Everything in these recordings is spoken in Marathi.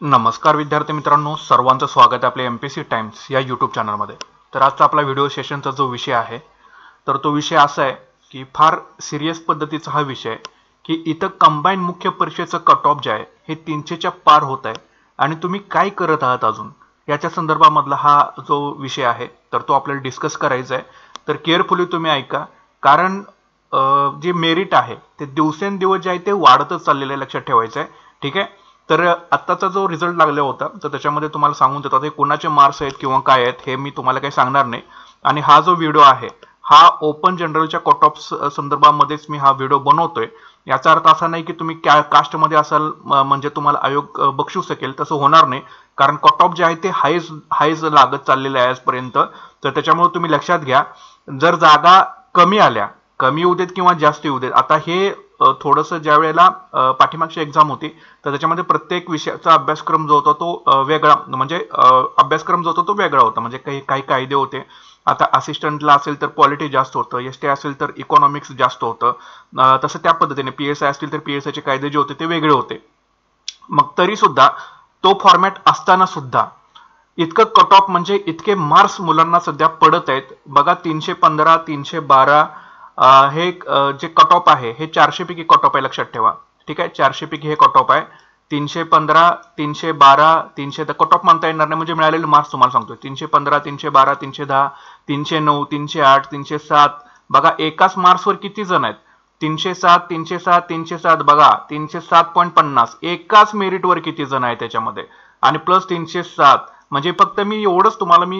नमस्कार विद्यार्थी मित्रांनो, सर्वांचं स्वागत आहे आपल्या एमपीएससी टाइम्स या यूट्यूब चॅनलमध्ये। तर आजचा आपला व्हिडिओ सेशनचा जो विषय आहे तर तो विषय असा आहे की फार सिरियस पद्धतीचा हा विषय की इथं कंबाईन मुख्य परीक्षेचं कट ऑफ जे आहे हे 300च्या पार होत आहे आणि तुम्ही काय करत आहात अजून याच्या संदर्भामधला हा जो विषय आहे तर तो आपल्याला डिस्कस करायचा आहे। तर केअरफुली तुम्ही ऐका, कारण जे मेरिट आहे ते दिवसेंदिवस जे आहे ते वाढतच चाललेलं आहे, लक्षात ठेवायचं आहे। ठीक आहे, तर आत्ताचा जो रिझल्ट लागला होता तर त्याच्यामध्ये तुम्हाला सांगून देतात हे कोणाचे मार्क्स आहेत किंवा काय आहेत हे मी तुम्हाला काही सांगणार नाही। आणि हा जो व्हिडिओ आहे हा ओपन जनरलच्या कट ऑफ संदर्भामध्येच मी हा व्हिडिओ बनवतोय। याचा अर्थ असा नाही की तुम्ही कास्टमध्ये असाल म्हणजे तुम्हाला आयोग बक्षू शकेल, तसं होणार नाही, कारण कट ऑफ जे आहे ते हायच लागत चाललेलं आहे आजपर्यंत। तर त्याच्यामुळे तुम्ही लक्षात घ्या, जर जागा कमी आल्या, कमी येऊ देत किंवा जास्त येऊ देत, आता हे थोडंसं ज्या वेळेला पाठीमागची एक्झाम होती तर त्याच्यामध्ये प्रत्येक विषयाचा अभ्यासक्रम जो होता तो वेगळा, म्हणजे अभ्यासक्रम जो होता तो वेगळा होता, म्हणजे काही कायदे होते। आता असिस्टंटला असेल तर पॉलिटी जास्त होतं, एसटी असेल तर इकॉनॉमिक्स जास्त होतं, तसं त्या पद्धतीने पीएसआय असतील तर पीएसआयचे कायदे जे होते ते वेगळे होते। मग तरी सुद्धा तो फॉर्मॅट असताना सुद्धा इतकं कट ऑफ म्हणजे इतके मार्क्स मुलांना सध्या पडत आहेत बघा। 315 312 हे जे कट ऑफ आहे हे 400 पैकी कट ऑफ आहे, लक्षात ठेवा। ठीक आहे, 400 पैकी हे कट ऑफ आहे। 315 312 300 कट ऑफ म्हणता येणार नाही, म्हणजे मिळालेले मार्क्स तुम्हाला सांगतोय। 315 312 310 309 308 307 बघा, एकाच मार्क्सवर किती जण आहेत? 307 307 307 बघा, 307.50 एकाच मेरिटवर किती जण आहेत त्याच्यामध्ये, आणि प्लस 307 म्हणजे फक्त मी एवढंच तुम्हाला मी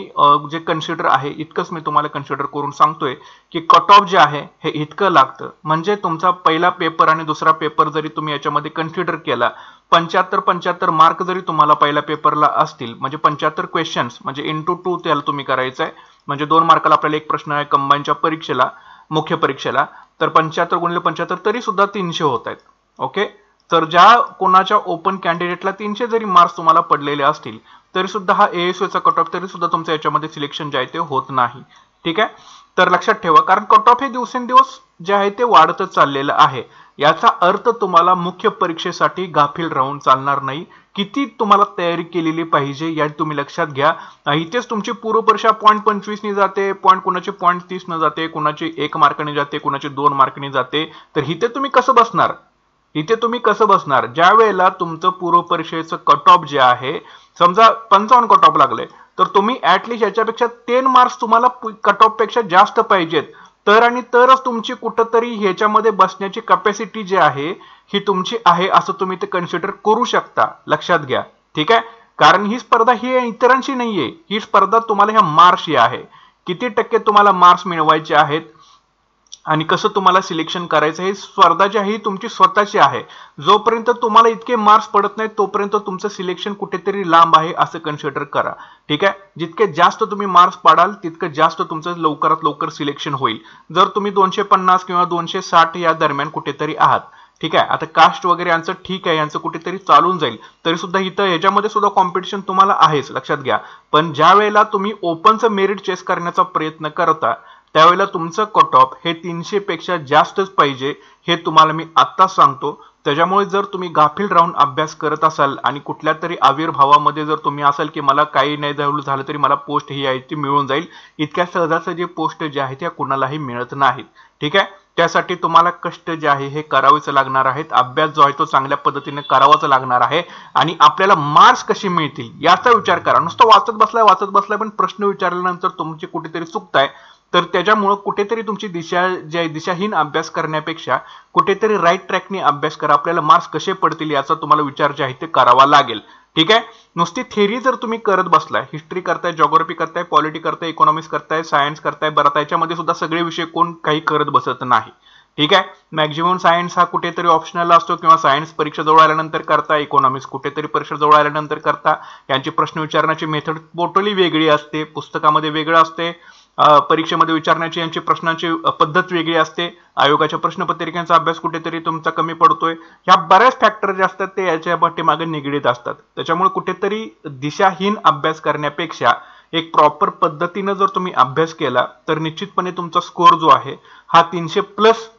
जे कन्सिडर आहे इतकंच मी तुम्हाला कन्सिडर करून सांगतोय की कट ऑफ जे आहे हे इतकं लागतं। म्हणजे तुमचा पहिला पेपर आणि दुसरा पेपर जरी तुम्ही याच्यामध्ये कन्सिडर केला, 75 मार्क जरी तुम्हाला पहिल्या पेपरला असतील, म्हणजे 75 क्वेश्चन्स म्हणजे इंटू 2 त्याला तुम्ही करायचं आहे, म्हणजे 2 मार्काला आपल्याला एक प्रश्न आहे कंबाईनच्या परीक्षेला, मुख्य परीक्षेला, तर 75 गुणिले 75 तरी सुद्धा 300 होत आहेत। ओके, तर ज्या कोणाच्या ओपन कॅन्डिडेटला 300 जरी मार्क्स तुम्हाला पडलेले असतील तरी सुद्धा हा एएसयूचा कट ऑफ तरी सुद्धा तुमच्या याच्यामध्ये सिलेक्शन जे आहे ते होत नाही। ठीक आहे, तर लक्षात ठेवा, कारण कट ऑफ हे दिवसेंदिवस जे आहे ते वाढतच चाललेलं आहे। याचा अर्थ तुम्हाला मुख्य परीक्षेसाठी गाफील राहून चालणार नाही, किती तुम्हाला तयारी केलेली पाहिजे या तुम्ही लक्षात घ्या। इथेच तुमची पूर्व परीक्षा 0.25 ने जाते, कोणाची 0.30 न जाते, कोणाची 1 मार्काने जाते, कोणाची 2 मार्काने जाते। तर इथे तुम्ही कसं बसणार? इथे तुम्ही कसं बसणार ज्या वेळेला तुमचं पूर्व परीक्षेचं कट ऑफ जे आहे समजा 55 कट ऑफ लागले, तर तुम्ही ऍटलीस्ट याच्यापेक्षा 10 मार्क्स तुम्हाला कट ऑफ पेक्षा जास्त पाहिजेत, तर आणि तरच तुमची कुठंतरी ह्याच्यामध्ये बसण्याची कॅपॅसिटी जी आहे ही तुमची आहे असं तुम्ही ते कन्सिडर करू शकता, लक्षात घ्या। ठीक आहे, कारण ही स्पर्धा ही इतरांशी नाहीये, ही स्पर्धा तुम्हाला ह्या मार्क्सची आहे, किती टक्के तुम्हाला मार्क्स मिळवायचे आहेत आणि कसं तुम्हाला सिलेक्शन करायचं हे स्पर्धा जी आहे ही तुमची स्वतःची आहे। जोपर्यंत तुम्हाला इतके मार्क्स पडत नाहीत तोपर्यंत तुमचं सिलेक्शन कुठेतरी लांब आहे असं कन्सिडर करा। ठीक आहे, जितके जास्त तुम्ही मार्क्स पाडाल तितकं जास्त तुमचं लवकरात लवकर सिलेक्शन होईल। जर तुम्ही 250 किंवा 260 या दरम्यान कुठेतरी आहात, ठीक आहे, आता कास्ट वगैरे यांचं ठीक आहे, यांचं कुठेतरी चालून जाईल, तरी सुद्धा इथं याच्यामध्ये सुद्धा कॉम्पिटिशन तुम्हाला आहेच, लक्षात घ्या। पण ज्या वेळेला तुम्ही ओपनचं मेरिट चेस करण्याचा प्रयत्न करता त्यावेळेला तुमचं कट ऑफ हे 300 पेक्षा जास्तच पाहिजे, हे तुम्हाला मी आत्ताच सांगतो। त्याच्यामुळे जर तुम्ही गाफील राहून अभ्यास करत असाल आणि कुठल्या तरी आविर्भावामध्ये जर तुम्ही असाल की मला काही नाही झालं तरी मला पोस्ट ही आहे ती मिळून जाईल, इतक्या सहजासहजी पोस्ट जे आहे त्या कुणालाही मिळत नाहीत। ठीक आहे, त्यासाठी तुम्हाला कष्ट जे आहे हे करावेच लागणार आहेत, अभ्यास जो आहे तो चांगल्या पद्धतीने करावाच लागणार आहे, आणि आपल्याला मार्क्स कसे मिळतील याचा विचार करा। नुसतं वाचत बसलाय पण प्रश्न विचारल्यानंतर तुमची कुठेतरी चुकताय, तर त्याच्यामुळे कुठेतरी तुमची दिशाहीन अभ्यास करण्यापेक्षा कुठेतरी राईट ट्रॅकने अभ्यास करा। आपल्याला मार्क्स कसे पडतील याचा तुम्हाला विचार जे आहे ते करावा लागेल। ठीक आहे, नुसती थेरी जर तुम्ही करत बसलाय, हिस्ट्री करताय, जिओग्राफी करताय, पॉलिटी करताय, इकॉनॉमिक्स करताय, सायन्स करताय, बरं त्याच्यामध्ये सुद्धा सगळे विषय कोण काही करत बसत नाही। ठीक आहे, मॅक्झिमम सायन्स हा कुठेतरी ऑप्शनल असतो किंवा सायन्स परीक्षा जवळ आल्यानंतर करता, इकॉनॉमिक्स कुठेतरी परीक्षा जवळ आल्यानंतर करता, यांची प्रश्न विचारण्याची मेथड टोटली वेगळी असते, पुस्तकामध्ये वेगळं असते, परीक्षेमध्ये विचारण्याची यांची प्रश्नांची पद्धत वेगळी असते, आयोगाच्या प्रश्नपत्रिकांचा अभ्यास कुठेतरी तुमचा कमी पडतोय, ह्या बऱ्याच फॅक्टर जे असतात ते याच्या पाठीमागे निगडीत असतात। त्याच्यामुळे कुठेतरी दिशाहीन अभ्यास करण्यापेक्षा एक प्रॉपर पद्धतीने जर तुम्ही अभ्यास केला तर निश्चितपणे तुमचा स्कोर जो आहे हा 300+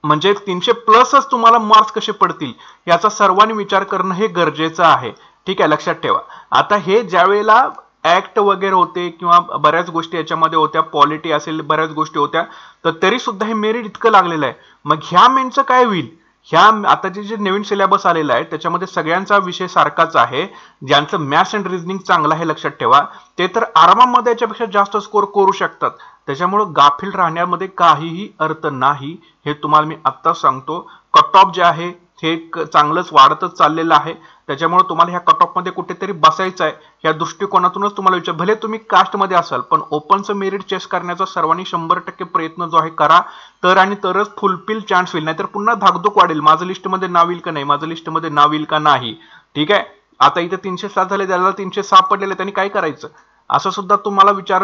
म्हणजे 300+ तुम्हाला मार्क्स कसे पडतील याचा सर्वांनी विचार करणं हे गरजेचं आहे। ठीक आहे, लक्षात ठेवा. आता हे ज्या वेळेला ऍक्ट वगैरे होते किंवा बऱ्याच गोष्टी याच्यामध्ये होत्या, पॉलिटी असेल, बऱ्याच गोष्टी होत्या, तर तरी सुद्धा हे मेरिट इतकं लागलेलं आहे. मग ह्या मेनचं काय होईल? ह्या आता जे नवीन सिलेबस आलेला आहे त्याच्यामध्ये सगळ्यांचा विषय सारखाच आहे. ज्यांचं मॅथ्स अँड रिझनिंग चांगलं आहे लक्षात ठेवा, ते तर आरामामध्ये याच्यापेक्षा जास्त स्कोर करू शकतात. त्याच्यामुळे गाफील राहण्यामध्ये काहीही अर्थ नाही, हे तुम्हाला मी आत्ता सांगतो. कट ऑफ जे आहे हे चांगलंच वाढतच चाललेलं आहे. त्याच्यामुळे तुम्हाला ह्या कट ऑफ मध्ये कुठेतरी बसायचं आहे. या दृष्टिकोनातूनच तुम्हाला विचार, भले तुम्ही कास्टमध्ये असाल पण ओपनचं मेरिट चेस करण्याचा सर्वांनी 100% प्रयत्न जो आहे करा, तर आणि तरच फुलफिल चान्स होईल. नाहीतर पुन्हा धाकधूक वाढेल, माझं लिस्टमध्ये नाव येईल का नाही, माझं लिस्टमध्ये नाव येईल का नाही. ठीक आहे, आता इथे 307 झाले, त्याला 306 पडलेले, त्यांनी काय करायचं, असं सुद्धा तुम्हाला विचार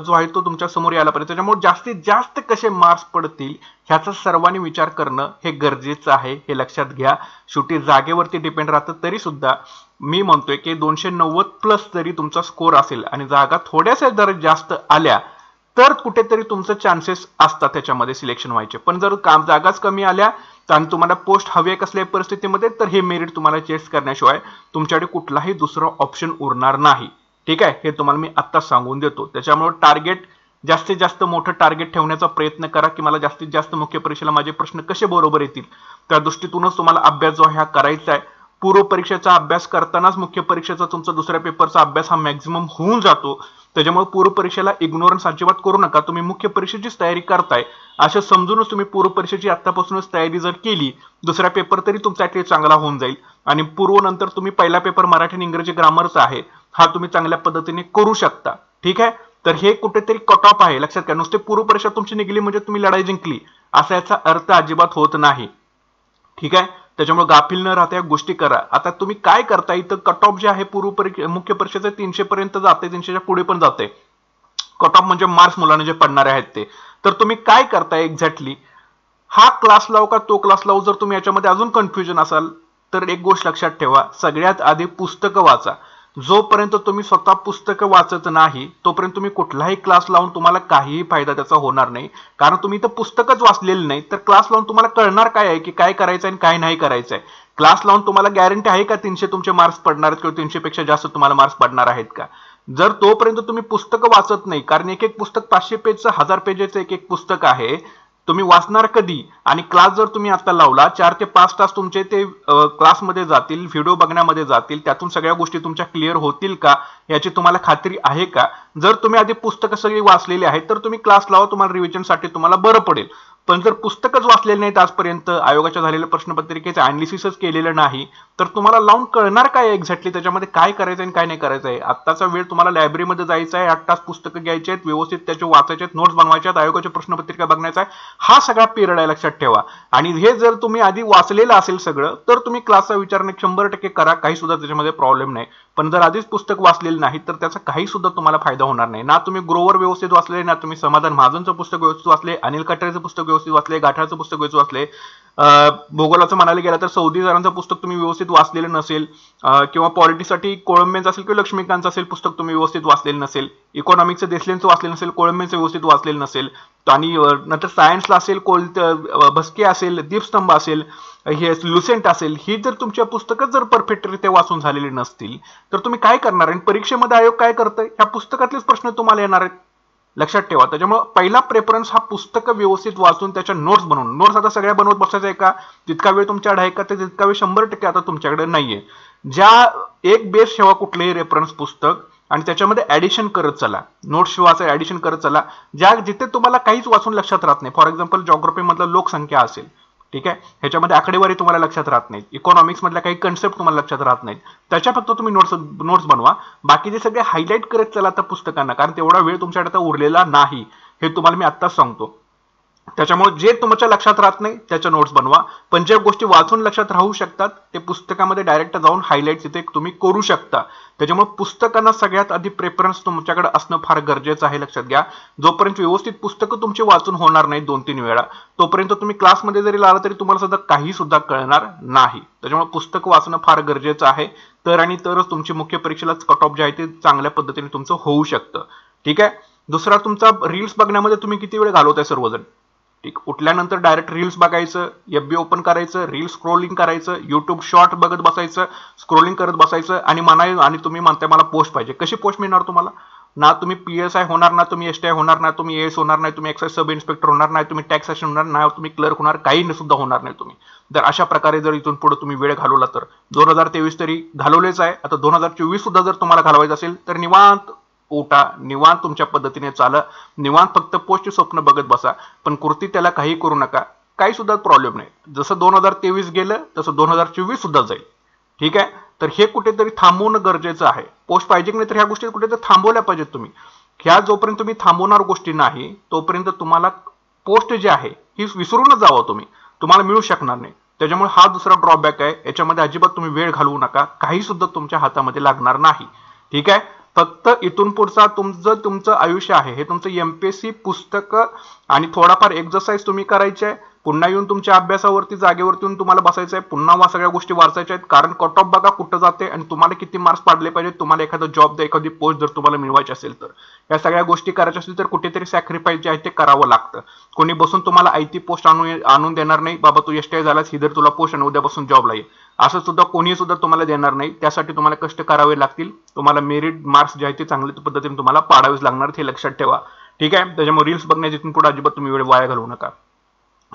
जो आहे तो तुमच्या समोर यायला पाहिजे. त्याच्यामुळे जास्तीत जास्त कसे मार्क्स पडतील ह्याचा सर्वांनी विचार करणं हे गरजेचं आहे, हे लक्षात घ्या. शेवटी जागेवरती डिपेंड राहतं. तरी सुद्धा मी म्हणतोय की 290 प्लस जरी तुमचा स्कोर असेल आणि जागा थोड्याशा जर जास्त आल्या तर कुठेतरी तुमचं चान्सेस असतात त्याच्यामध्ये सिलेक्शन व्हायचे. पण जर जागाच कमी आल्या आणि तुम्हाला पोस्ट हवे कसल्याही परिस्थितीमध्ये, तर हे मेरिट तुम्हाला चेस करण्याशिवाय तुमच्याकडे कुठलाही दुसरा ऑप्शन उरणार नाही. ठीक आहे, हे तुम्हाला मी आत्ता सांगून देतो. त्याच्यामुळे टार्गेट जास्तीत जास्त मोठं टार्गेट ठेवण्याचा प्रयत्न करा की मला जास्तीत जास्त मुख्य परीक्षेला माझे प्रश्न कसे बरोबर येतील. त्या दृष्टीतूनच तुम्हाला अभ्यास जो आहे हा करायचा आहे. पूर्व परीक्षेचा अभ्यास करतानाच मुख्य परीक्षेचा तुमचा दुसऱ्या पेपरचा अभ्यास हा मॅक्झिमम होऊन जातो. त्याच्यामुळे पूर्व परीक्षेला इग्नोरन्स अजिबात करू नका. तुम्ही मुख्य परीक्षेचीच तयारी करताय असं समजूनच तुम्ही पूर्व परीक्षेची आतापासूनच तयारी जर केली, दुसरा पेपर तरी तुमचा ऍटलीस्ट चांगला होऊन जाईल. आणि पूर्व नंतर तुम्ही पहिला पेपर मराठी आणि इंग्रजी ग्रामरचा आहे, हा तुम्ही चांगल्या पद्धतीने करू शकता. ठीक आहे, तर हे कुठेतरी कट ऑफ आहे, लक्षात घ्या. नुसते पूर्व परीक्षा तुमची निघली म्हणजे तुम्ही लढाई जिंकली असा याचा अर्थ अजिबात होत नाही. ठीक आहे, त्याच्यामुळे गाफील न राहता या गोष्टी करा. आता तुम्ही काय करता, इथं कट ऑफ जे आहे पूर्व परीक्षा मुख्य परीक्षेचे 300 पर्यंत जाते, 300च्या पुढे पण जाते. कट ऑफ म्हणजे मार्क्स मुलांना जे पडणारे आहेत ते. तर तुम्ही काय करताय एक्झॅक्टली, हा क्लास लावू का तो क्लास लावू, जर तुम्ही याच्यामध्ये अजून कन्फ्युजन असाल तर एक गोष्ट लक्षात ठेवा, सगळ्यात आधी पुस्तकं वाचा. जोपर्यंत तुम्ही स्वतः पुस्तकं वाचत नाही तोपर्यंत तुम्ही कुठलाही क्लास लावून तुम्हाला काहीही फायदा त्याचा होणार नाही. कारण तुम्ही तर पुस्तकच वाचलेलं नाही, तर क्लास लावून तुम्हाला कळणार काय आहे की काय करायचं आणि काय नाही करायचंय. क्लास लावून तुम्हाला गॅरंटी आहे का 300 तुमचे मार्क्स पडणार आहेत किंवा 300 पेक्षा जास्त तुम्हाला मार्क्स पडणार आहेत का? जर तोपर्यंत तुम्ही पुस्तकं वाचत नाही, कारण एक एक पुस्तक 500 पेजचं 1000 पेजेचं एक एक पुस्तक आहे, तुम्ही वाचणार कधी? आणि क्लास जर तुम्ही आता लावला 4 ते 5 तास तुमचे ते क्लासमध्ये जातील, व्हिडिओ बघण्यामध्ये जातील, त्यातून सगळ्या गोष्टी तुमच्या क्लिअर होतील का याची तुम्हाला खात्री आहे का? जर तुम्ही आधी पुस्तकं सगळी वाचलेली आहेत तर तुम्ही क्लास लावा, तुम्हाला रिव्हिजनसाठी तुम्हाला बरं पडेल. पण जर पुस्तकच वाचलेलं नाहीत आजपर्यंत, आयोगाच्या झालेल्या प्रश्नपत्रिकेचं अनालिसिसच केलेलं नाही, तर तुम्हाला लावून कळणार काय एक्झॅक्टली त्याच्यामध्ये काय करायचं आणि काय नाही करायचं आहे. आत्ताचा वेळ तुम्हाला लायब्ररीमध्ये जायचं आहे, 8 तास पुस्तकं घ्यायची आहेत, व्यवस्थित त्याचे वाचायचे आहेत, नोट्स बनवायचे आहेत, आयोगाच्या प्रश्नपत्रिका बघण्याचा आहे, हा सगळा पिरियड आहे लक्षात ठेवा. आणि हे जर तुम्ही आधी वाचलेलं असेल सगळं तर तुम्ही क्लासचा विचार 100% करा, काही सुद्धा त्याच्यामध्ये प्रॉब्लेम नाही. पण जर आधीच पुस्तक वाचलेलं नाही तर त्याचा काही सुद्धा तुम्हाला फायदा होणार नाही. ना तुम्ही ग्रोवर व्यवस्थित वाचले, ना तुम्ही समाधान महाजनचं पुस्तक व्यवस्थित वाचले, अनिल कटारेचं पुस्तक व्यवस्थित वाचले, गाठाळचं पुस्तक व्यवस्थित वाचले, भूगोलाचं म्हणायला गेलं तर सौदीदारांचं पुस्तक तुम्ही व्यवस्थित वाचलेलं नसेल, किंवा पॉलिटिक्ससाठी कोळंबेंचं असेल किंवा लक्ष्मीकांतचं असेल पुस्तक तुम्ही व्यवस्थित वाचलेलं नसेल, इकॉनॉमिक्सचं देसलेंचं वाचलेलं नसेल, कोळंबेंचं व्यवस्थित वाचलेलं नसेल, आणि नंतर सायन्सला असेल भस्के असेल, दीपस्तंभ असेल, हे लुसेंट असेल, ही जर तुमच्या पुस्तकं जर परफेक्टरित्या वाचून झालेली नसतील तर तुम्ही काय करणार? आणि परीक्षेमध्ये आयोग काय करतंय, ह्या पुस्तकातलेच प्रश्न तुम्हाला येणार आहेत, लक्षात ठेवा. त्याच्यामुळे पहिला प्रेफरन्स हा पुस्तकं व्यवस्थित वाचून त्याच्या नोट्स बनवून. नोट्स आता सगळ्या बनवत बसायचं आहे का? जितका वेळ तुमच्याकडे आहे का तितका वेळ 100% आता तुमच्याकडे नाहीये. ज्या एक बेस ठेवा कुठलेही रेफरन्स पुस्तक आणि त्याच्यामध्ये ऍडिशन करत चला, नोट्स वाचा, ऍडिशन करत चला. जिथे तुम्हाला काहीच वाचून लक्षात राहत नाही, फॉर एक्झाम्पल जॉग्राफी मधलं लोकसंख्या असेल, ठीक आहे, ह्याच्यामध्ये आकडेवारी तुम्हाला लक्षात राहत नाही, इकॉनॉमिक्स मधल्या काही कन्सेप्ट तुम्हाला लक्षात राहत नाहीत, त्याच्या फक्त तुम्ही नोट्स बनवा. बाकीचे सगळे हायलाईट करत चला त्या पुस्तकांना, कारण तेवढा वेळ तुमच्याकडे आता उरलेला नाही, हे तुम्हाला मी आत्ताच सांगतो. त्याच्यामुळे जे तुमच्या लक्षात राहत नाही त्याच्या नोट्स बनवा, पण ज्या गोष्टी वाचून लक्षात राहू शकतात ते पुस्तकामध्ये डायरेक्ट जाऊन हायलाइट तिथे तुम्ही करू शकता. त्याच्यामुळे पुस्तकांना सगळ्यात आधी प्रेफरन्स तुमच्याकडे असणं फार गरजेचं आहे, लक्षात घ्या. जोपर्यंत व्यवस्थित पुस्तकं तुमची वाचून होणार नाही 2-3 वेळा, तोपर्यंत तुम्ही क्लासमध्ये जरी लावला तरी तुम्हाला सुद्धा काही सुद्धा कळणार नाही. त्याच्यामुळे पुस्तक वाचणं फार गरजेचं आहे, तर आणि तरच तुमची मुख्य परीक्षेला कट ऑफ जे आहे ते चांगल्या पद्धतीने तुमचं होऊ शकतं. ठीक आहे. दुसरा, तुमचा रील्स बघण्यामध्ये तुम्ही किती वेळ घालवताय सर्वजण? ठीक, उठल्यानंतर डायरेक्ट रील्स बघायचं, FB ओपन करायचं, रील स्क्रोलिंग करायचं, युट्यूब शॉर्ट बघत बसायचं, स्क्रोलिंग करत बसायचं आणि तुम्ही म्हणताय मला पोस्ट पाहिजे. कशी पोस्ट मिळणार तुम्हाला? ना तुम्ही PSI होणार, ना तुम्ही STI होणार, ना तुम्ही AS होणार, नाही तुम्ही एक्साइज सब इन्स्पेक्टर होणार, नाही तुम्ही टॅक्स सेशन होणार, नाही तुम्ही क्लर्क होणार, काही सुद्धा होणार नाही तुम्ही. जर अशा प्रकारे जर इथून पुढे तुम्ही वेळ घालवला तर 2023 तरी घालवलेच आहे, आता 2024 सुद्धा जर तुम्हाला घालवायचं असेल तर निवांत उठा, निवांत तुमच्या पद्धतीने चाला, निवांत फक्त पोस्टचे स्वप्न बघत बसा, पण कृती त्याला काही करू नका, काही सुद्धा प्रॉब्लेम नाही. जसं 2023 गेलं तसं 2024 सुद्धा जाईल. ठीक आहे, तर हे कुठेतरी थांबवणं गरजेचं आहे. पोस्ट पाहिजे की नाही तर ह्या गोष्टी कुठेतरी थांबवल्या पाहिजेत तुम्ही. ह्या जोपर्यंत तुम्ही थांबवणार गोष्टी नाही तोपर्यंत तुम्हाला पोस्ट जे आहे ही विसरूनच जावं तुम्हाला मिळू शकणार नाही. त्याच्यामुळे हा दुसरा ड्रॉबॅक आहे. याच्यामध्ये अजिबात तुम्ही वेळ घालवू नका, काही सुद्धा तुमच्या हातामध्ये लागणार नाही. ठीक आहे, फक्त इथून पुढचा तुमचं आयुष्य आहे हे तुमचं MPSC पुस्तकं आणि थोडाफार एक्सरसाइज तुम्ही करायचे आहे. पुन्हा येऊन तुमच्या अभ्यासावरती जागेवरती येऊन तुम्हाला बसायचं आहे, पुन्हा सगळ्या गोष्टी वाचायच्या आहेत. कारण कट ऑफ बघा कुठं जाते आणि तुम्हाला किती मार्क्स पाडले पाहिजेत, तुम्हाला एखादा जॉब एखादी पोस्ट जर तुम्हाला मिळवायची असेल तर या सगळ्या गोष्टी करायच्या असतील तर कुठेतरी सॅक्रिफाईस जे आहे ते करावं लागतं. कोणी बसून तुम्हाला IT पोस्ट आणून देणार नाही, बाबा तू STI झालास ही जर तुला पोस्ट आणि उद्यापासून जॉबला ये, असं सुद्धा कोणी सुद्धा तुम्हाला देणार नाही. त्यासाठी तुम्हाला कष्ट करावे लागतील, तुम्हाला मेरिट मार्क्स जे आहे ते चांगल्या पद्धतीने तुम्हाला पाडावेच लागणार, हे लक्षात ठेवा. ठीक आहे, त्याच्यामुळे रील्स बघण्याची इथून पुढे अजिबात तुम्ही वेळ वाया घालवू नका.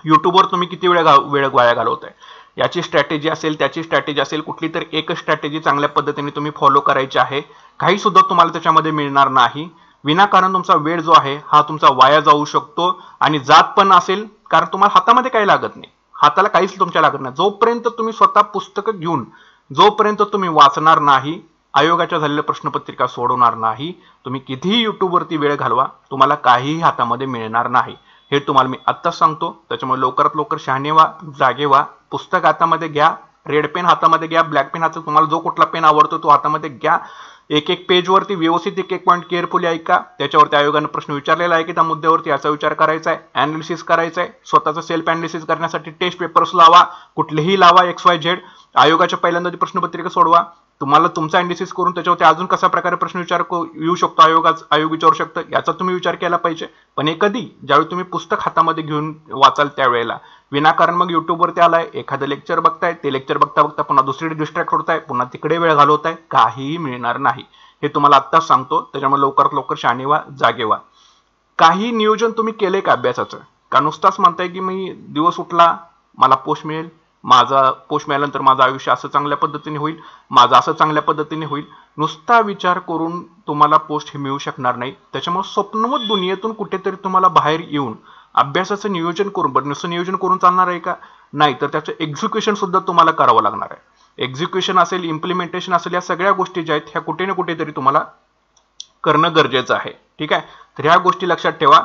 युट्यूबवर तुम्ही किती वेळ वाया घालवताय, याची स्ट्रॅटेजी असेल, त्याची स्ट्रॅटेजी असेल, कुठली तर एकच स्ट्रॅटेजी चांगल्या पद्धतीने तुम्ही फॉलो करायची आहे. काही सुद्धा तुम्हाला त्याच्यामध्ये मिळणार नाही. विनाकारण तुमचा वेळ जो आहे हा तुमचा वाया जाऊ शकतो आणि जात पण असेल, कारण तुम्हाला हातामध्ये काही लागत नाही, हाताला काहीच तुमच्या लागत नाही. जोपर्यंत तुम्ही स्वतः पुस्तकं घेऊन जोपर्यंत तुम्ही वाचणार नाही, आयोगाच्या झालेल्या प्रश्नपत्रिका सोडवणार नाही, तुम्ही कितीही युट्यूबवरती वेळ घालवा, तुम्हाला काहीही हातामध्ये मिळणार नाही. हे तुम्हाला मी आत्ताच सांगतो. त्याच्यामुळे लवकरात लवकर शहाणे व्हा, जागे व्हा, पुस्तक हातामध्ये घ्या, रेड पेन हातामध्ये घ्या, ब्लॅक पेन हातात, तुम्हाला जो कुठला पेन आवडतो तो हातामध्ये घ्या. एक पेजवरती व्यवस्थित एक पॉईंट केअरफुली ऐका, त्याच्यावरती आयोगाने प्रश्न विचारलेला आहे की त्या मुद्द्यावरती याचा विचार करायचा आहे, अनालिसिस करायचा आहे. स्वतःचा सेल्फ अनालिसिस करण्यासाठी टेस्ट पेपर्स लावा, कुठलेही लावा, XYZ. आयोगाच्या पहिल्यांदा प्रश्नपत्रिका सोडवा, तुम्हाला तुमचा अनालिसिस करून त्याच्यावरती अजून कशा प्रकारे प्रश्न येऊ शकतो, आयोग विचारू शकतं, याचा तुम्ही विचार केला पाहिजे. पण हे कधी, ज्यावेळी तुम्ही पुस्तक हातामध्ये घेऊन वाचाल त्यावेळेला. विनाकारण मग युट्यूबवरती आलाय, एखादं लेक्चर बघताय, ते लेक्चर बघता बघता पुन्हा दुसरीकडे डिस्ट्रॅक्ट होताय, पुन्हा तिकडे वेळ घालवताय, काहीही मिळणार नाही. हे तुम्हाला आत्ताच सांगतो. त्याच्यामुळे लवकरात लवकर शहाणे व्हा, जागे व्हा. काही नियोजन तुम्ही केले का अभ्यासाचं? का नुसताच म्हणताय की मी दिवस उठला मला पोस्ट मिळेल, माझा पोस्ट मिळाल्यानंतर माझं आयुष्य असं चांगल्या पद्धतीने होईल, माझं असं चांगल्या पद्धतीने होईल. नुसता विचार करून तुम्हाला पोस्ट हे मिळू शकणार नाही. त्याच्यामुळे स्वप्नवत दुनियेतून कुठेतरी तुम्हाला बाहेर येऊन अभ्यासाचं नियोजन करून, बरं नुसतं नियोजन करून चालणार आहे का? नाही, तर त्याचं एक्झिक्युशन सुद्धा तुम्हाला करावं लागणार आहे. एक्झिक्युशन असेल, इम्प्लिमेंटेशन असेल, या सगळ्या गोष्टी ज्या आहेत ह्या कुठे ना कुठेतरी तुम्हाला करणं गरजेचं आहे. ठीक आहे, तर ह्या गोष्टी लक्षात ठेवा.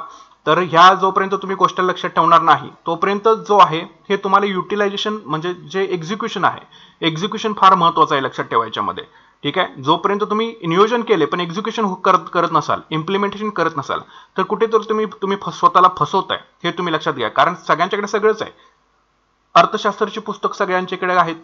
तर ह्या जोपर्यंत तुम्ही गोष्ट लक्षात ठेवणार नाही तोपर्यंत जो आहे हे तुम्हाला युटिलायझेशन म्हणजे जे एक्झिक्युशन आहे, एक्झिक्युशन फार महत्वाचं आहे, लक्षात ठेवा याच्यामध्ये. ठीक आहे, जोपर्यंत तुम्ही नियोजन केले पण एक्झिक्युशन करत नसाल, इम्प्लिमेंटेशन करत नसाल, तर कुठेतरी तुम्ही स्वतःला फसवताय, हे तुम्ही लक्षात घ्या. कारण सगळ्यांच्याकडे सगळंच आहे. अर्थशास्त्राची पुस्तक सगळ्यांच्याकडे आहेत,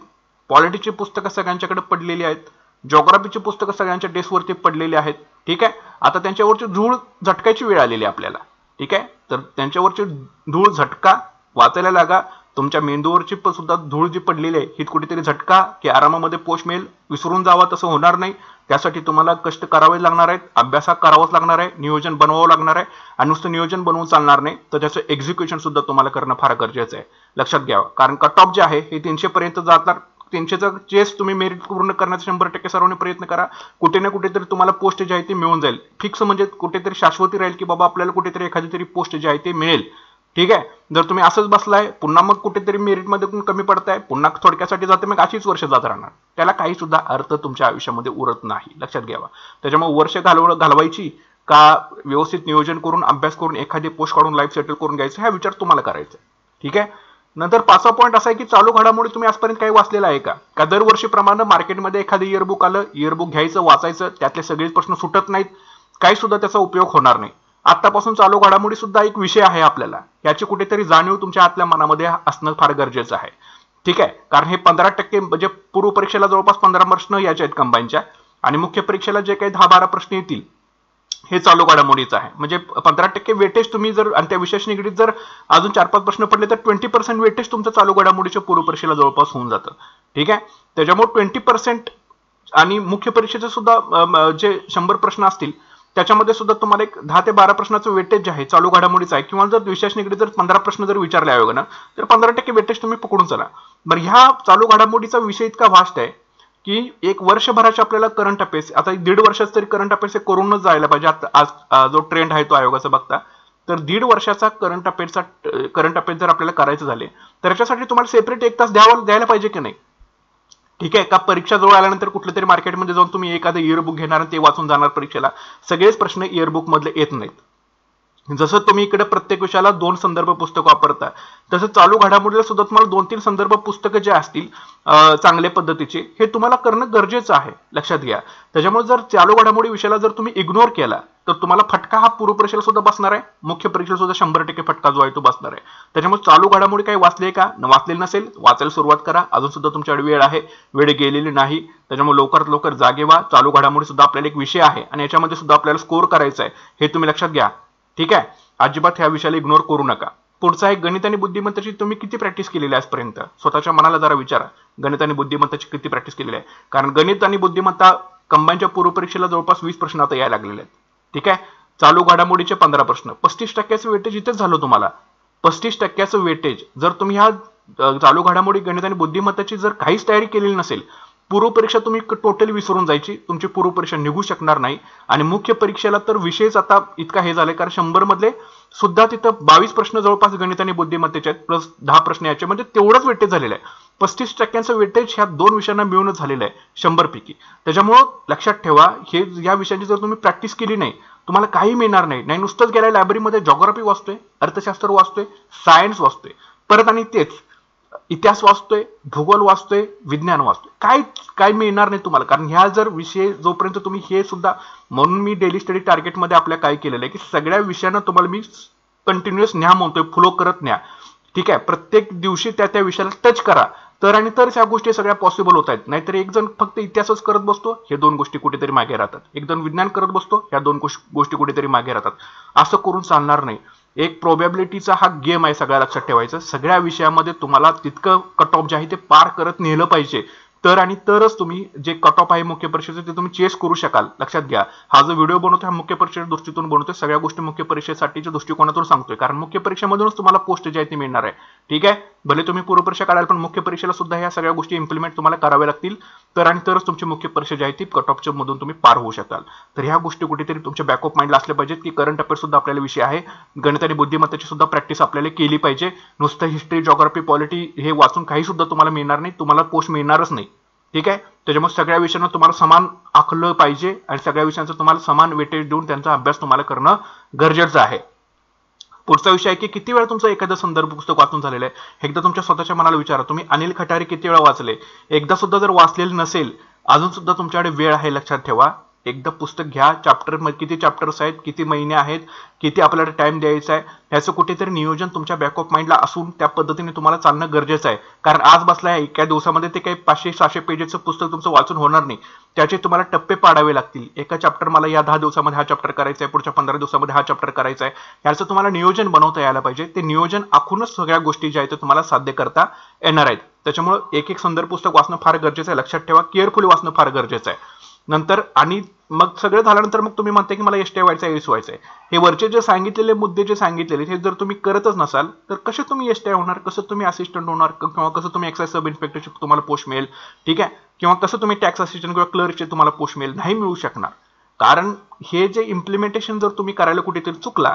पॉलिटिक्सची पुस्तकं सगळ्यांच्याकडे पडलेली आहेत, ज्योग्राफीची पुस्तकं सगळ्यांच्या डेस्कवरती पडलेली आहेत. ठीक आहे, आता त्यांच्यावरची धूळ झटकायची वेळ आलेली आपल्याला. ठीक आहे, तर त्यांच्यावरची धूळ झटका वाचायला लागा. तुमच्या मेंदूवरची सुद्धा धूळ जी पडलेली आहे ही कुठेतरी झटका की आरामामध्ये पोस्ट मिळेल, विसरून जावा, तसं होणार नाही. त्यासाठी तुम्हाला कष्ट करावे लागणार आहेत, अभ्यास करावाच लागणार आहे, नियोजन बनवावं लागणार आहे. आणि नुसतं नियोजन बनवून चालणार नाही, तर त्याचं एक्झिक्युशन सुद्धा तुम्हाला करणं फार गरजेचं आहे, लक्षात घ्यावं. कारण कट ऑफ जे आहे हे 300 पर्यंत जातात. 300चं चेस तुम्ही मेरिट पूर्ण करण्याचा 100% सर्वांनी प्रयत्न करा. कुठे ना कुठेतरी तुम्हाला पोस्ट जे आहे ते मिळून जाईल. फिक्स म्हणजे कुठेतरी शाश्वती राहील की बाबा आपल्याला कुठेतरी एखादी तरी पोस्ट जे आहे ते मिळेल. ठीक आहे, जर तुम्ही असंच बसलाय पुन्हा मग कुठेतरी मेरिटमध्ये कमी पडताय, पुन्हा थोडक्यासाठी जाते, मग अशीच वर्ष जात राहणार, त्याला काही सुद्धा अर्थ तुमच्या आयुष्यामध्ये उरत नाही, लक्षात घ्यावा. त्याच्यामुळे वर्ष घालवायची का व्यवस्थित नियोजन करून अभ्यास करून एखादी पोस्ट काढून लाईफ सेटल करून घ्यायचं, हा विचार तुम्हाला करायचा. ठीक आहे, नंतर 5वा पॉईंट असा आहे की चालू घडामोडी तुम्ही आजपर्यंत काही वाचलेला आहे का दरवर्षीप्रमाणे मार्केटमध्ये एखादं इयरबुक आलं, इयरबुक घ्यायचं, वाचायचं, त्यातले सगळेच प्रश्न सुटत नाहीत, काही सुद्धा त्याचा उपयोग होणार नाही. आतापासून चालू घडामोडी सुद्धा एक विषय आहे आपल्याला, याची कुठेतरी जाणीव तुमच्या आतल्या मनामध्ये असणं फार गरजेचं आहे. ठीक आहे, कारण हे 15% म्हणजे पूर्व परीक्षेला जवळपास 15 प्रश्न याचे आहेत कंबाईनच्या, आणि मुख्य परीक्षेला जे काही 10-12 प्रश्न येतील हे चालू घडामोडीचं आहे. म्हणजे 15% वेटेज तुम्ही जर आणि त्या विषयाशी निगडीत जर अजून 4-5 प्रश्न पडले तर 20% वेटेज तुमचं चालू घडामोडीच्या पूर्व परीक्षेला जवळपास होऊन जातं. ठीक आहे. त्याच्यामुळे 20% आणि मुख्य परीक्षेचे सुद्धा जे 100 प्रश्न असतील त्याच्यामध्ये सुद्धा तुम्हाला एक 10 ते 12 प्रश्नाचं वेटेज जे आहे चालू घडामोडीचं आहे, किंवा जर विषयाशी निगडीत जर 15 प्रश्न जर विचारले आयोगानं तर 15% वेटेज तुम्ही पकडून चला. बरं, ह्या चालू घडामोडीचा विषय इतका व्हास्ट आहे की एक वर्षभराचे आपल्याला करंट अफेअर्स, आता 1.5 वर्षाचं तरी करंट अफेअर्स हे करूनच जायला पाहिजे. आता आज जो ट्रेंड आहे तो आयोगाचा बघता तर 1.5 वर्षाचा करंट अफेअर्स जर आपल्याला करायचं झाले तर याच्यासाठी तुम्हाला सेपरेट 1 तास द्यायला पाहिजे की नाही. ठीक आहे का? परीक्षा जवळ आल्यानंतर कुठल्या तरी मार्केटमध्ये जाऊन तुम्ही एखादं इयरबुक घेणार आणि ते वाचून जाणार परीक्षेला. सगळेच प्रश्न इयरबुक मधले येत नाहीत. जसं तुम्ही इकडे प्रत्येक विषयाला 2 संदर्भ पुस्तक वापरता तसं चालू घडामोडीला सुद्धा तुम्हाला 2-3 संदर्भ पुस्तकं जे असतील चांगल्या पद्धतीचे हे तुम्हाला करणं गरजेचं आहे, लक्षात घ्या. त्याच्यामुळे जर चालू घडामोडी विषयाला जर तुम्ही इग्नोर केला तर तुम्हाला फटका हा पूर्व परीक्षेला सुद्धा बसणार आहे, मुख्य परीक्षेला सुद्धा 100% फटका जो आहे तो बसणार आहे. त्याच्यामुळे चालू घडामोडी काही वाचले का? वाचलेली नसेल वाचायला सुरुवात करा. अजून सुद्धा तुमच्याकडे वेळ आहे, वेळ गेलेली नाही. त्याच्यामुळे लवकरात लवकर जागे व्हा. चालू घडामोडी सुद्धा आपल्याला एक विषय आहे आणि याच्यामध्ये सुद्धा आपल्याला स्कोर करायचा आहे, हे तुम्ही लक्षात घ्या. ठीक आहे. अजिबात ह्या विषयाला इग्नोर करू नका. पुढचा आहे गणित आणि बुद्धिमत्तेची तुम्ही किती प्रॅक्टिस केलेली आहे आजपर्यंत? स्वतःच्या मनाला जरा विचारा, गणित आणि बुद्धिमत्ताची किती प्रॅक्टिस केलेली आहे. कारण गणित आणि बुद्धिमत्ता कंबाईनच्या पूर्व परीक्षेला जवळपास 20 प्रश्न आता यायला लागलेले आहेत. ठीक आहे. चालू घडामोडीचे 15 प्रश्न, 35% वेटेज इथेच झालं तुम्हाला. 35% वेटेज जर तुम्ही ह्या चालू घडामोडी गणित आणि बुद्धिमत्ताची जर काहीच तयारी केलेली नसेल, पूर्व परीक्षा तुम्ही टोटली विसरून जायची, तुमची पूर्व परीक्षा निघू शकणार नाही. आणि मुख्य परीक्षेला तर विषयच आता इतका हे झालाय, कारण 100 मधले सुद्धा तिथं 22 प्रश्न जवळपास गणित आणि बुद्धिमत्तेचे आहेत, प्लस 10 प्रश्न याचे, म्हणजे तेवढंच वेटेज झालेलं आहे. 35% वेटेज ह्या 2 विषयांना मिळूनच झालेलं आहे 100 पैकी. त्याच्यामुळं लक्षात ठेवा, हे या विषयांची जर तुम्ही प्रॅक्टिस केली नाही तुम्हाला काही मिळणार नाही. नाही नुसतंच गेल्या लायब्ररीमध्ये जॉग्राफी वाचतोय, अर्थशास्त्र वाचतोय, सायन्स वाचतोय, परत आणि तेच इतिहास वाचतोय, भूगोल वाचतोय, विज्ञान वाचतोय, काय मिळणार नाही तुम्हाला. कारण ह्या जर विषय जोपर्यंत तुम्ही हे सुद्धा, म्हणून मी डेली स्टडी टार्गेटमध्ये आपल्या काय केलेलं आहे की सगळ्या विषयांना तुम्हाला मी कंटिन्युअस न्या म्हणतोय, फॉलो करत न्या. ठीक आहे. प्रत्येक दिवशी त्या विषयाला टच करा, तर आणि तरच ह्या गोष्टी सगळ्या पॉसिबल होत आहेत. नाहीतर एक जण फक्त इतिहासच करत बसतो, हे 2 गोष्टी कुठेतरी मागे राहतात. एक जण विज्ञान करत बसतो, ह्या 2 गोष्टी कुठेतरी मागे राहतात. असं करून चालणार नाही. एक प्रोबॅबिलिटीचा हा गेम आहे, सगळ्या लक्षात ठेवायचं. सगळ्या विषयामध्ये तुम्हाला तितकं कट ऑफ जे आहे ते पार करत नेलं पाहिजे, तर आणि तरच तुम्ही जे कट ऑफ आहे मुख्य परीक्षेचे ते तुम्ही चेस करू शकाल. लक्षात घ्या, हा जो व्हिडिओ बनवतोय हा मुख्य परीक्षेच्या दृष्टीतून बनवतोय, सगळ्या गोष्टी मुख्य परीक्षेसाठीच्या दृष्टिकोनातून सांगतोय, कारण मुख्य परीक्षेमधूनच तुम्हाला पोस्ट जे आहे ती मिळणार आहे. ठीक आहे. भले तुम्ही पूर्व परीक्षा काढाल पण मुख्य परीक्षेला सुद्धा ह्या सगळ्या गोष्टी इम्प्लिमेंट तुम्हाला कराव्या लागतील, तर आणि तरच तुमची मुख्य परीक्षा जी आहे ती कट ऑफच्या मधून तुम्ही पार होऊ शकाल. तर ह्या गोष्टी कुठेतरी तुमच्या बॅकअप माइंडला असल्या पाहिजेत की करंट अफेअर्स सुद्धा आपल्याला विषय आहे, गणित आणि बुद्धिमत्तेची सुद्धा प्रॅक्टिस आपल्याला केली पाहिजे. नुसतं हिस्ट्री, जॉग्राफी, पॉलिटी हे वाचून काही सुद्धा तुम्हाला मिळणार नाही, तुम्हाला पोस्ट मिळणारच नाही. ठीक आहे. त्याच्यामुळे सगळ्या विषयांना तुम्हाला समान आखलं पाहिजे आणि सगळ्या विषयांचं तुम्हाला समान वेटेज देऊन त्यांचा अभ्यास तुम्हाला करणं गरजेचं आहे. पुढचा विषय आहे की किती वेळा तुमचं एखादं संदर्भ पुस्तक वाचून झालेलं आहे. एकदा तुमच्या स्वतःच्या मनाला विचारा, तुम्ही अनिल खटारे किती वेळा वाचले? एकदा सुद्धा जर वाचलेलं नसेल अजून सुद्धा तुमच्याकडे वेळ आहे. लक्षात ठेवा, एकदा पुस्तक घ्या. चॅप्टर किती चॅप्टर्स आहेत, किती महिने आहेत, किती आपल्याला टाइम द्यायचा आहे, ह्याचं कुठेतरी नियोजन तुमच्या बॅकअप माइंडला असून त्या पद्धतीने तुम्हाला चालणं गरजेचं आहे. कारण आज बसलाय एका दिवसामध्ये ते काही 500-600 पेजेसचं पुस्तक तुमचं वाचून होणार नाही. त्याचे तुम्हाला टप्पे पाडावे लागतील. एका चॅप्टर मला या 10 दिवसामध्ये हा चॅप्टर करायचा आहे, पुढच्या 15 दिवसामध्ये हा चॅप्टर करायचा आहे, याचं तुम्हाला नियोजन बनवता यायला पाहिजे. ते नियोजन आखूनच सगळ्या गोष्टी ज्या आहेत ते तुम्हाला साध्य करता येणार आहेत. त्याच्यामुळे एक संदर्भ पुस्तक वाचणं फार गरजेचं आहे. लक्षात ठेवा, केअरफुली वाचणं फार गरजेचं आहे. नंतर आणि मग सगळं झाल्यानंतर मग तुम्ही म्हणताय की मला एसटी व्हायचं आहे, एस व्हायचं आहे. हे वरचे जे सांगितलेले मुद्दे जे सांगितलेले हे जर तुम्ही करतच नसाल तर कसे तुम्ही एसटी होणार, कसं तुम्ही असिस्टंट होणार, किंवा कसं तुम्ही एक्साइज सब इन्स्पेक्टरची तुम्हाला पोस्ट मिळेल. ठीक आहे. किंवा कसं तुम्ही टॅक्स असिस्टंट किंवा क्लर्कचे तुम्हाला पोस्ट मिळेल. नाही मिळू शकणार. कारण हे जे इम्प्लिमेंटेशन जर तुम्ही करायला कुठेतरी चुकला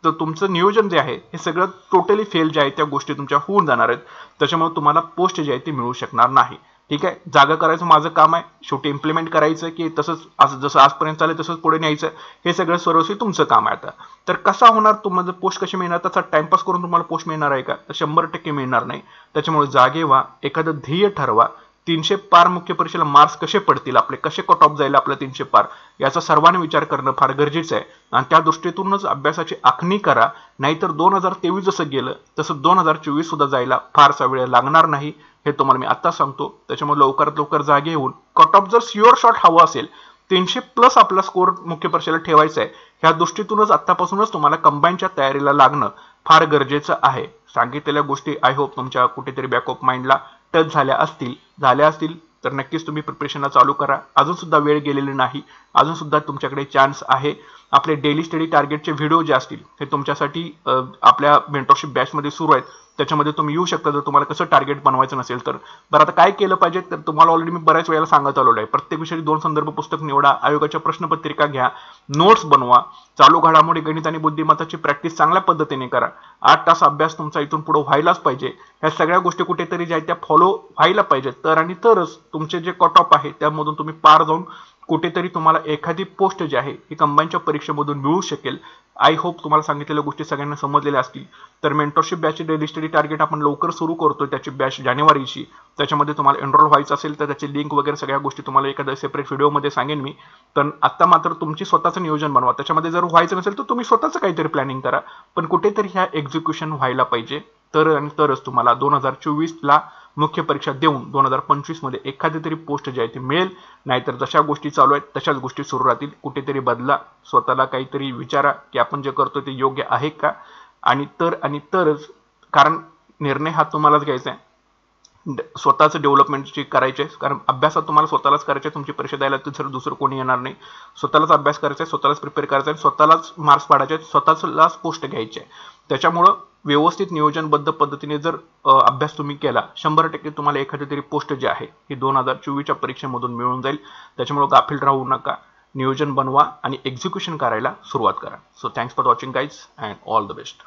तर तुमचं नियोजन जे आहे हे सगळं टोटली फेल जे आहे त्या गोष्टी तुमच्या होऊन जाणार आहेत. त्याच्यामुळे तुम्हाला पोस्ट जे आहे ती मिळू शकणार नाही. ठीक आहे. जागा करायचं माझं काम आहे, शेवटी इम्प्लिमेंट करायचं की तसंच जसं आजपर्यंत चालेल तसंच पुढे न्यायचं, हे सगळं सर्वस्वी तुमचं काम आहे. आता तर कसा होणार तुम्हाला पोस्ट कशी मिळणार, त्याचा टाइमपास करून तुम्हाला पोस्ट मिळणार आहे का, तर 100% मिळणार नाही. त्याच्यामुळे जागे व्हा, एखादं ध्येय ठरवा. 300 पार मुख्य परीक्षेला मार्क्स कसे पडतील आपले, कसे कट ऑफ जाईल आपलं 300 पार, याचा सर्वांनी विचार करणं फार गरजेचं आहे. आणि त्या दृष्टीतूनच अभ्यासाची आखणी करा. नाहीतर 2023 जसं गेलं तसं 2024 सुद्धा जायला फारसा वेळ लागणार नाही, हे तुम्हाला मी आता सांगतो. त्याच्यामुळे लवकरात लवकर जागे होऊन कट ऑफ जर शुअर शॉट हवा असेल 300+ आपला स्कोर मुख्य परीक्षेला ठेवायचा आहे. ह्या दृष्टीतूनच आतापासूनच तुम्हाला कंबाईनच्या तयारीला लागणं फार गरजेचं आहे. सांगितलेल्या गोष्टी आय होप तुमच्या कुठेतरी बॅक ऑफ माइंडला टच झाल्या असतील तर नक्कीच तुम्ही प्रिपरेशनला चालू करा. अजून सुद्धा वेळ गेलेली नाही, अजून सुद्धा तुमच्याकडे चान्स आहे. आपले डेली स्टडी टार्गेटचे व्हिडिओ जे असतील हे तुमच्यासाठी आपल्या मेंटरशिप बॅचमध्ये सुरू आहेत. त्याच्यामध्ये तुम्ही येऊ शकता जर तुम्हाला कसं टार्गेट बनवायचं नसेल तर. बरं, आता काय केलं पाहिजे तर तुम्हाला ऑलरेडी मी बऱ्याच वेळेला सांगत आलेलो आहे. प्रत्येक विषयाची 2 संदर्भ पुस्तक निवडा, आयोगाच्या प्रश्नपत्रिका घ्या, नोट्स बनवा, चालू घडामोडी, गणित आणि बुद्धिमत्ताची प्रॅक्टिस चांगल्या पद्धतीने करा. 8 तास अभ्यास तुमचा इथून पुढे व्हायलाच पाहिजे. ह्या सगळ्या गोष्टी कुठेतरी ज्या त्या फॉलो व्हायला पाहिजेत. तरच तुमचे जे कट ऑफ आहे त्यामधून तुम्ही पार जाऊन कुठेतरी तुम्हाला एखादी पोस्ट जी आहे ही कंबाईनच्या परीक्षेमधून मिळू शकेल. आय होप तुम्हाला सांगितलेल्या गोष्टी सगळ्यांना समजलेल्या असतील. तर मेंटरशिप बॅचची डेली स्टडी टार्गेट आपण लवकर सुरू करतोय, त्याची बॅच जानेवारीची. त्याच्यामध्ये तुम्हाला एनरोल व्हायचं असेल तर त्याची लिंक वगैरे सगळ्या गोष्टी तुम्हाला एखाद्या सेपरेट व्हिडिओमध्ये सांगेन मी. तर आता मात्र तुमची स्वतःचं नियोजन बनवा. त्याच्यामध्ये जर व्हायचं नसेल तर तुम्ही स्वतःचं काहीतरी प्लॅनिंग करा, पण कुठेतरी ह्या एक्झिक्युशन व्हायला पाहिजे. तरच तुम्हाला 2024ला मुख्य परीक्षा देऊन 2025 मध्ये एखादी तरी पोस्ट जी आहे ती मिळेल. नाहीतर जशा गोष्टी चालू आहेत तशाच गोष्टी सुरू राहतील. कुठेतरी बदला, स्वतःला काहीतरी विचारा की आपण जे करतोय ते योग्य आहे का. आणि तरच, कारण निर्णय हा तुम्हालाच घ्यायचा आहे. स्वतःच डेव्हलपमेंटची करायची आहे, कारण अभ्यासात तुम्हाला स्वतःलाच करायचे. तुमची परीक्षा द्यायला तर दुसरं कोणी येणार नाही. स्वतःलाच अभ्यास करायचा आहे, स्वतःलाच प्रिपेअर करायचं आहे, स्वतःलाच मार्क्स पाडायचे आहेत, स्वतःलाच पोस्ट घ्यायची आहे. त्याच्यामुळं व्यवस्थित नियोजनबद्ध पद्धतीने जर अभ्यास तुम्ही केला 100% तुम्हाला एखादी तरी पोस्ट जी आहे ही 2024च्या परीक्षेमधून मिळून जाईल. त्याच्यामुळे गाफील राहू नका, नियोजन बनवा आणि एक्झिक्युशन करायला सुरुवात करा. So thanks for watching guys and all the best.